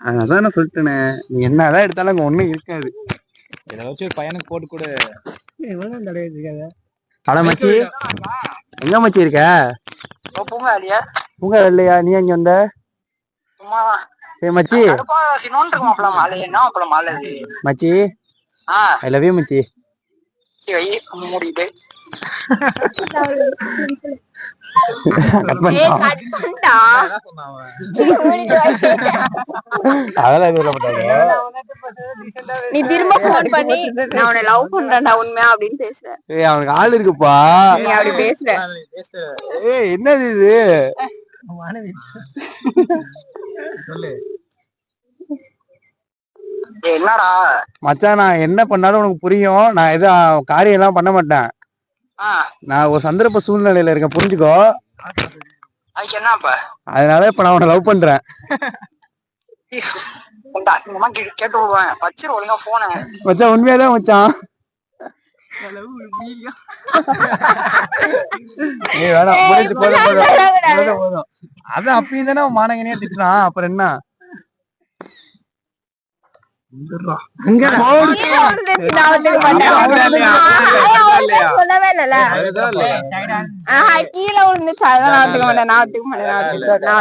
அதான் நான் சொல்லிட்டேனே, நீ என்னதான் எடுத்தாலும் அங்க ஒண்ணும் இருக்காது. இதை வச்சு ஒரு பையனுக்கு போட்டு கொடு. அட மச்சி, எங்க மச்சி இருக்க? பூங்கா இல்லையா? பூங்கா இல்லையா? நீ அங்க வந்த? சரி மச்சி, மச்சி ஐ லவ் யூ மச்சி. முடியுது அதெல்லாம் எதுவும் மாட்டாங்க. நீ திரும்ப போன் பண்ணி நான் உன்னை லவ் பண்றேன்டா உண்மையா அப்படின்னு பேசுற. ஏய் அவனுக்கு ஆள் இருக்குப்பா. நீ அப்படி பேசுற. ஏய் என்னது இது? சொல்லு என்னடா மச்சான், நான் என்ன பண்ணாலும் உனக்கு புரியும். நான் எதுவும் காரியம் எல்லாம் பண்ண மாட்டேன். நான் ஒரு சந்தர்ப்ப சூழ்நிலையில இருக்கேன், புரிஞ்சுக்கோ. அதுக்கு என்னப்பா? அதனால இப்ப நான் உன்னை லவ் பண்றேன். கேட்டு விடுவேன். வச்சிரு ஒழுங்கா போன. மச்சான் உண்மையாதான் மச்சான். ஏய் வேணாம், போதும். அதான் அப்பயும் தானே மானங்கனையா திட்டுறான், அப்புறம் என்ன? கீழே விழுந்துச்சு, அதான் நான் ஒத்துக்க மாட்டேன்.